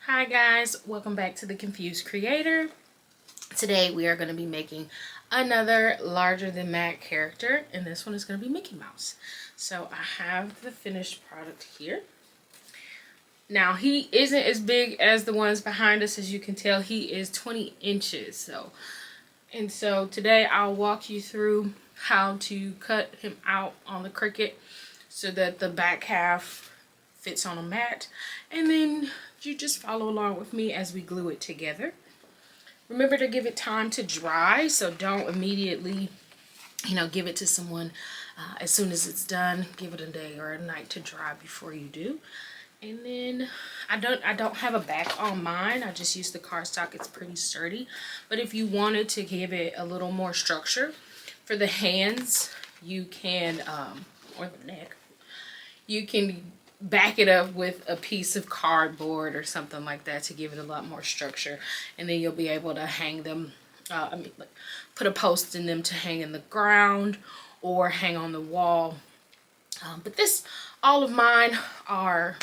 Hi guys, welcome back to the Confused Creator. Today we are going to be making another larger than Mac character, and this one is going to be Mickey Mouse. So I have the finished product here. Now he isn't as big as the ones behind us. As you can tell, he is 20 inches. So today I'll walk you through how to cut him out on the Cricut so that the back half fits on a mat, and then you just follow along with me as we glue it together. Remember to give it time to dry, so don't immediately give it to someone as soon as it's done. Give it a day or a night to dry before you do. And then I don't have a back on mine. I just use the cardstock. It's pretty sturdy. But if you wanted to give it a little more structure for the hands, you can or the neck, you can back it up with a piece of cardboard or something like that to give it a lot more structure, and then you'll be able to hang them put a post in them to hang in the ground or hang on the wall. But all of mine are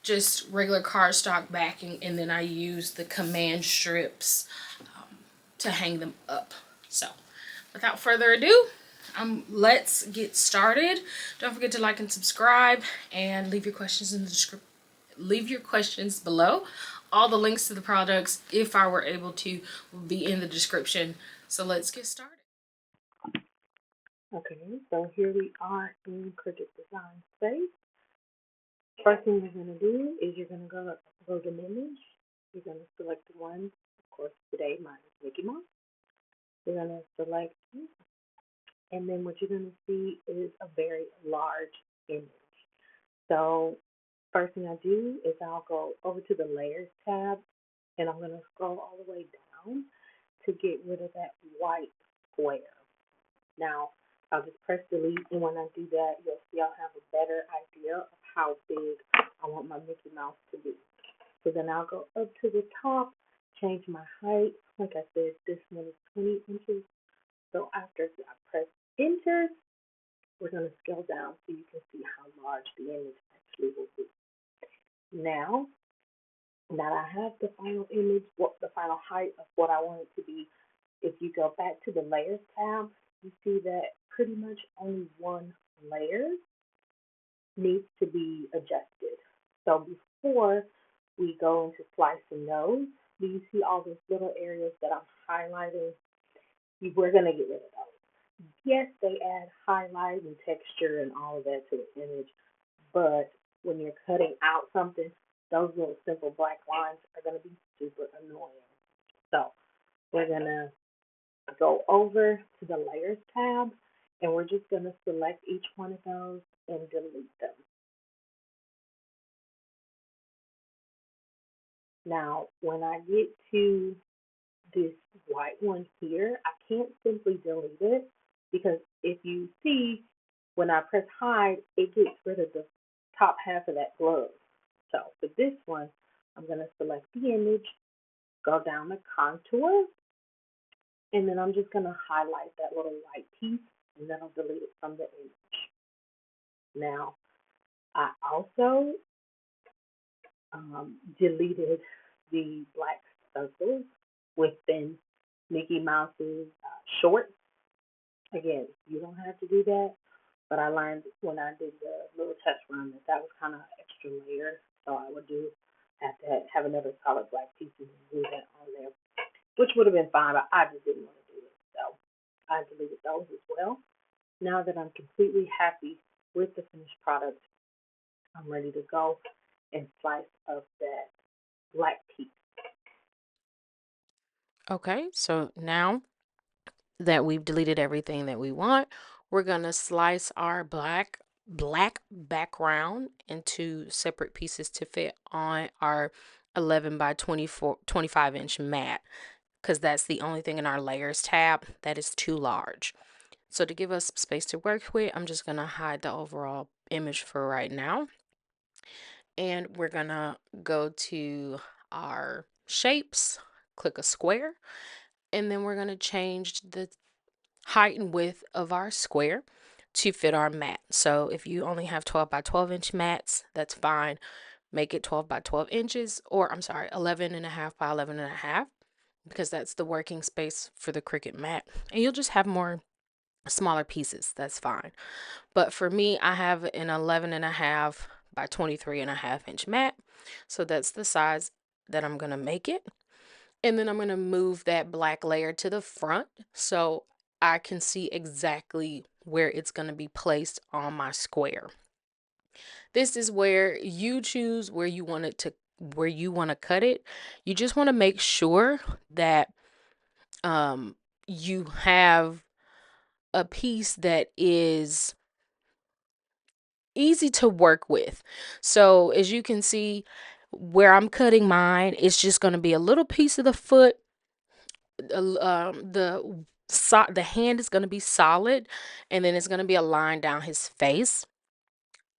just regular cardstock backing, and then I use the command strips to hang them up. So without further ado, let's get started. Don't forget to like and subscribe, and leave your questions in the description. Leave your questions below. All the links to the products, if I were able to, will be in the description. So let's get started. Okay, so here we are in Cricut Design Space. First thing you're going to do is you're going to go upload an image. You're going to select the one, of course, today mine is Mickey Mouse. You're going to select, and then what you're going to see is a very large image. So first thing I do is I'll go over to the Layers tab, and I'm going to scroll all the way down to get rid of that white square. Now, I'll just press delete, and when I do that, you'll see I'll have a better idea of how big I want my Mickey Mouse to be. So then I'll go up to the top, change my height. Like I said, this one is 20 inches. So after I press enter, we're going to scale down so you can see how large the image actually will be. Now that I have the final image, the final height of what I want it to be, if you go back to the Layers tab, you see that pretty much only one layer needs to be adjusted. So before we go into slicing those, do you see all those little areas that I'm highlighting? We're going to get rid of those. Yes, they add highlight and texture and all of that to the image, but when you're cutting out something, those little simple black lines are going to be super annoying. So we're going to go over to the Layers tab, and we're just going to select each one of those and delete them. Now, when I get to this white one here, I can't simply delete it because if you see, when I press hide, it gets rid of the top half of that glove. So for this one, I'm going to select the image, go down the contour, and then I'm just going to highlight that little white piece, and then I'll delete it from the image. Now, I also deleted the black circles within Mickey Mouse's shorts. Again, you don't have to do that, but I learned when I did the little test run that was kind of extra layer, so I would have to have another solid black piece and do that on there, which would have been fine, but I just didn't want to do it, so I deleted those as well. Now that I'm completely happy with the finished product, I'm ready to go and slice up that black piece. Okay, so now that we've deleted everything that we want, we're gonna slice our black background into separate pieces to fit on our 11 by 25 inch mat, because that's the only thing in our Layers tab that is too large. So to give us some space to work with, I'm just gonna hide the overall image for right now, and we're gonna go to our shapes, click a square, and then we're gonna change the height and width of our square to fit our mat. So if you only have 12 by 12 inch mats, that's fine. make it 12 by 12 inches, or I'm sorry, 11.5 by 11.5, because that's the working space for the Cricut mat. And you'll just have more smaller pieces. That's fine. But for me, I have an 11.5 by 23.5 inch mat. So that's the size that I'm going to make it. And then I'm going to move that black layer to the front so I can see exactly where it's going to be placed on my square. This is where you choose where you want to cut it. You just want to make sure that you have a piece that is easy to work with. So as you can see, where I'm cutting mine, it's just going to be a little piece of the foot. The hand is going to be solid, and then it's going to be a line down his face,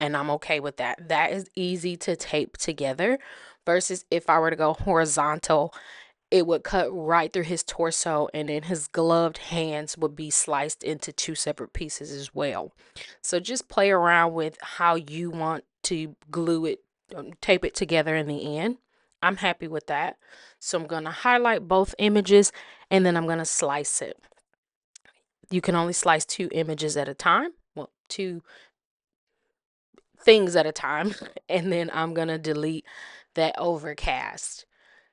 and I'm okay with that. That is easy to tape together, versus if I were to go horizontal, it would cut right through his torso, and then his gloved hands would be sliced into two separate pieces as well. So just play around with how you want to glue it, tape it together in the end. I'm happy with that. So I'm going to highlight both images, and then I'm going to slice it. You can only slice 2 images at a time. Well, 2 things at a time. And then I'm going to delete that overcast.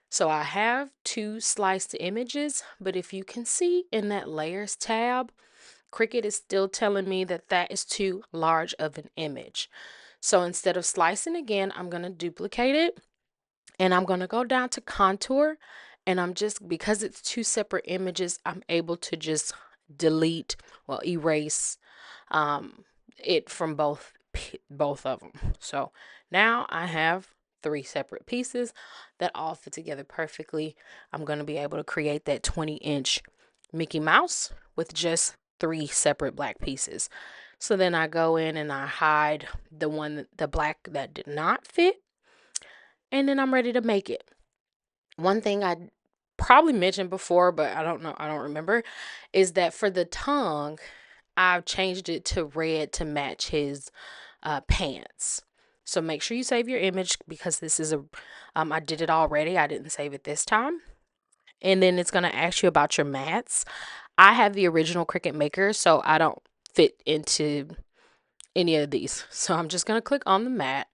So I have 2 sliced images, but if you can see in that layers tab, Cricut is still telling me that that is too large of an image. So instead of slicing again, I'm going to duplicate it, and I'm going to go down to contour, and I'm just, because it's 2 separate images, I'm able to just erase it from both of them. So now I have 3 separate pieces that all fit together perfectly. I'm going to be able to create that 20-inch Mickey Mouse with just 3 separate black pieces. So then I go in and I hide the black that did not fit, and then I'm ready to make it. One thing I probably mentioned before, but I don't remember, is that for the tongue, I've changed it to red to match his pants. So make sure you save your image, because this is I did it already. I didn't save it this time. And then it's going to ask you about your mats. I have the original Cricut Maker, so I don't fit into any of these. So I'm just going to click on the mat.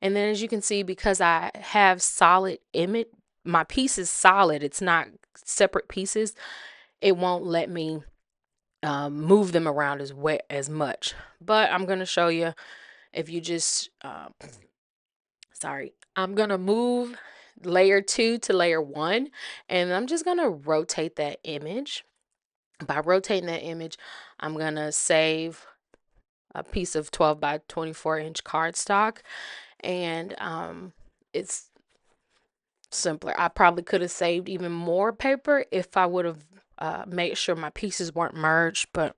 And then as you can see, because I have solid image, my piece is solid. It's not separate pieces. It won't let me move them around as much. But I'm going to show you, if you just, I'm going to move layer 2 to layer 1, and I'm just going to rotate that image. By rotating that image, I'm going to save a piece of 12 by 24 inch cardstock, and it's simpler. I probably could have saved even more paper if I would have made sure my pieces weren't merged, but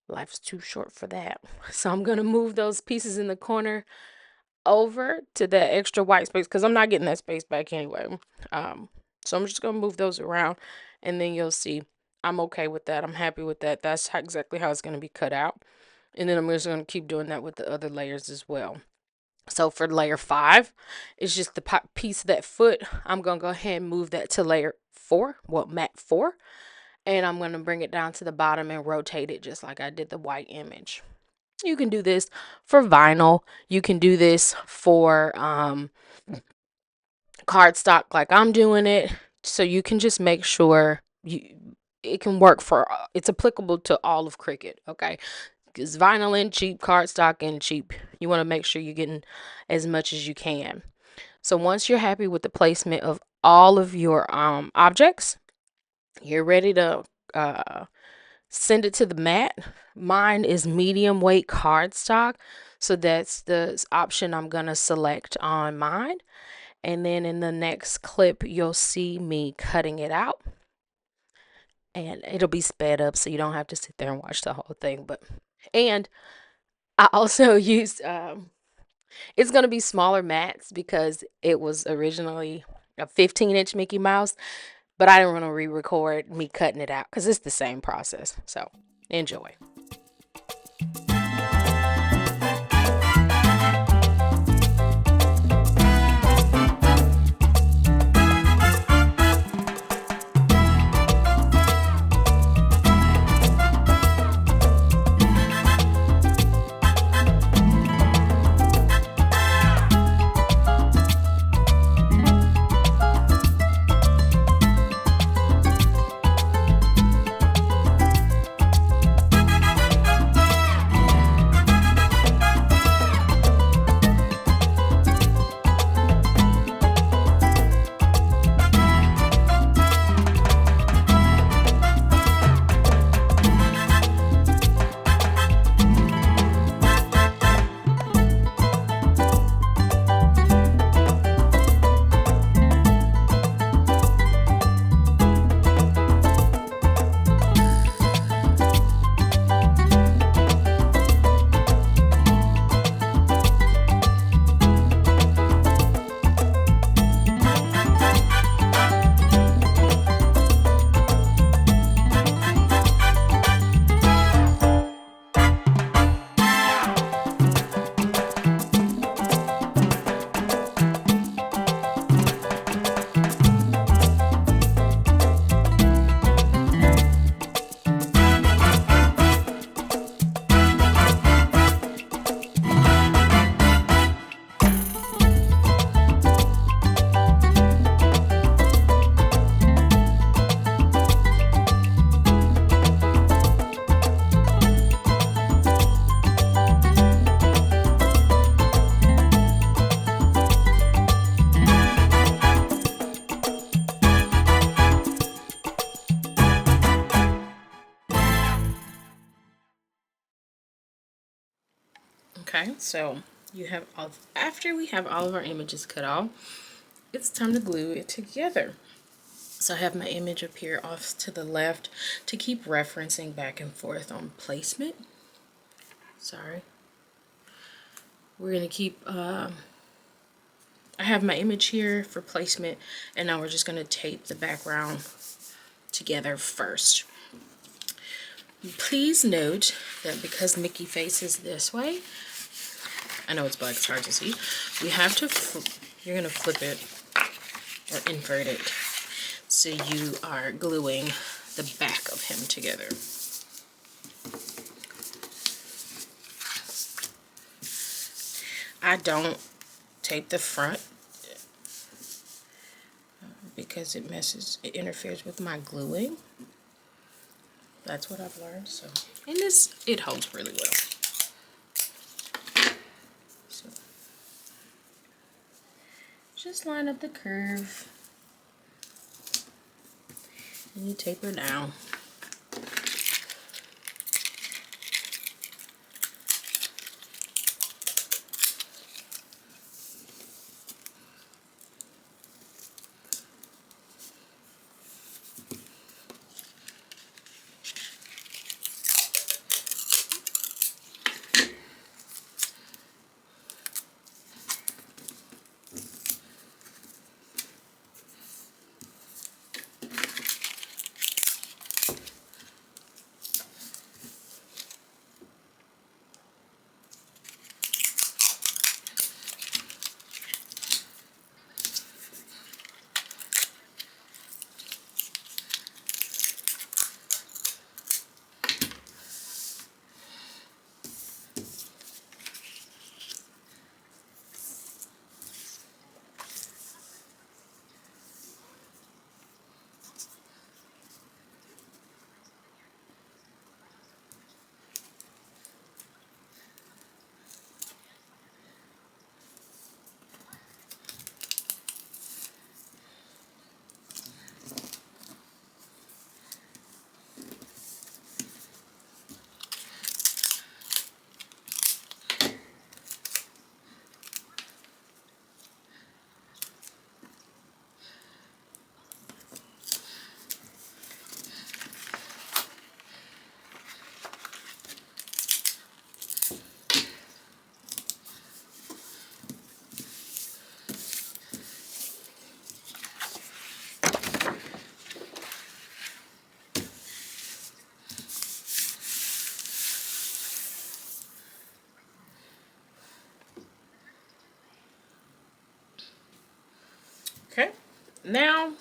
life's too short for that. So I'm going to move those pieces in the corner over to that extra white space, because I'm not getting that space back anyway. So I'm just going to move those around, and then you'll see I'm okay with that. I'm happy with that. That's exactly how it's going to be cut out. And then I'm just going to keep doing that with the other layers as well. So for layer 5, it's just the piece of that foot. I'm going to go ahead and move that to layer 4, mat 4. And I'm going to bring it down to the bottom and rotate it just like I did the white image. You can do this for vinyl. You can do this for cardstock like I'm doing it. So you can just make sure it can work it's applicable to all of Cricut, okay? Because vinyl and cheap, cardstock and cheap. You want to make sure you're getting as much as you can. So once you're happy with the placement of all of your objects, you're ready to send it to the mat. Mine is medium weight cardstock, so that's the option I'm going to select on mine. And then in the next clip, you'll see me cutting it out. And it'll be sped up, so you don't have to sit there and watch the whole thing. And I also used, it's going to be smaller mats because it was originally a 15-inch Mickey Mouse. But I didn't want to re-record me cutting it out because it's the same process. So enjoy. Okay, so you have after we have all of our images cut off, it's time to glue it together. So I have my image up here off to the left to keep referencing back and forth on placement. Sorry. We're going to keep, I have my image here for placement, and now we're just going to tape the background together first. Please note that because Mickey faces this way, I know it's black, it's hard to see, we have to, you're going to flip it or invert it. So you are gluing the back of him together. I don't tape the front because it interferes with my gluing. That's what I've learned. So, and it holds really well. So, just line up the curve. And you taper down. Okay, now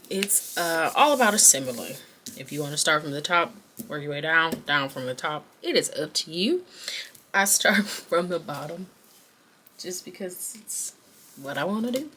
it's all about assembling. If you want to start from the top, work your way down, down from the top, it is up to you. I start from the bottom just because it's what I want to do.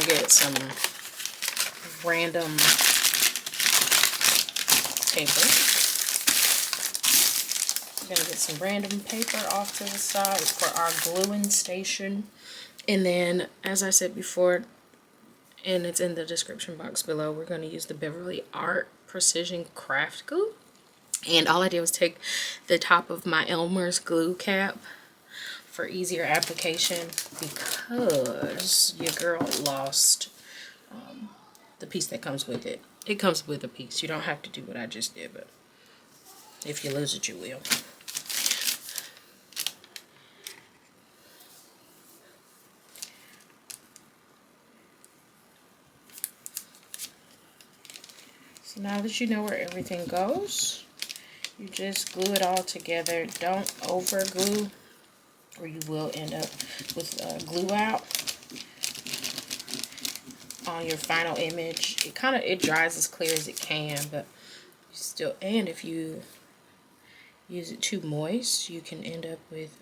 gonna get some random paper. We're gonna get some random paper off to the side for our gluing station. And then, as I said before, and it's in the description box below, we're going to use the Beverly Art Precision Craft Glue. And all I did was take the top of my Elmer's glue cap for easier application because your girl lost the piece that comes with it. It comes with a piece. You don't have to do what I just did, but if you lose it, you will. So now that you know where everything goes, you just glue it all together. Don't over glue or you will end up with glue out on your final image. It dries as clear as it can, but you still, and if you use it too moist, you can end up with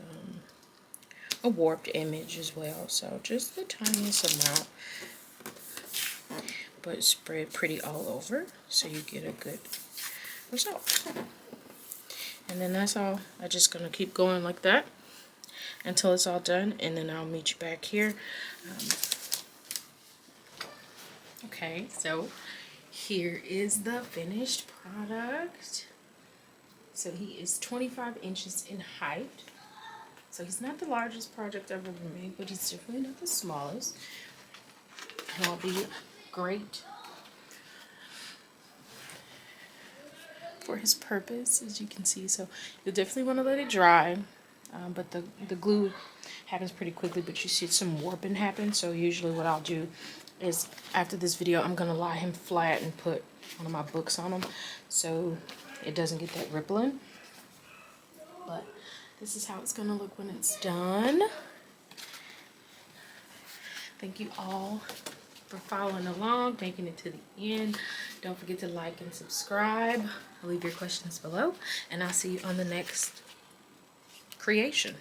a warped image as well. So just the tiniest amount, but spread pretty all over so you get a good result. And then that's all. I'm just gonna keep going like that until it's all done, and then I'll meet you back here. Okay, so here is the finished product. So he is 25 inches in height. So he's not the largest project I've ever made, but he's definitely not the smallest. He'll be great for his purpose, as you can see. So you'll definitely want to let it dry, but the glue happens pretty quickly, but you see some warping happen. So usually what I'll do is after this video, I'm going to lie him flat and put one of my books on him so it doesn't get that rippling. But this is how it's going to look when it's done. Thank you all for following along, making it to the end. Don't forget to like and subscribe. I'll leave your questions below, and I'll see you on the next creation.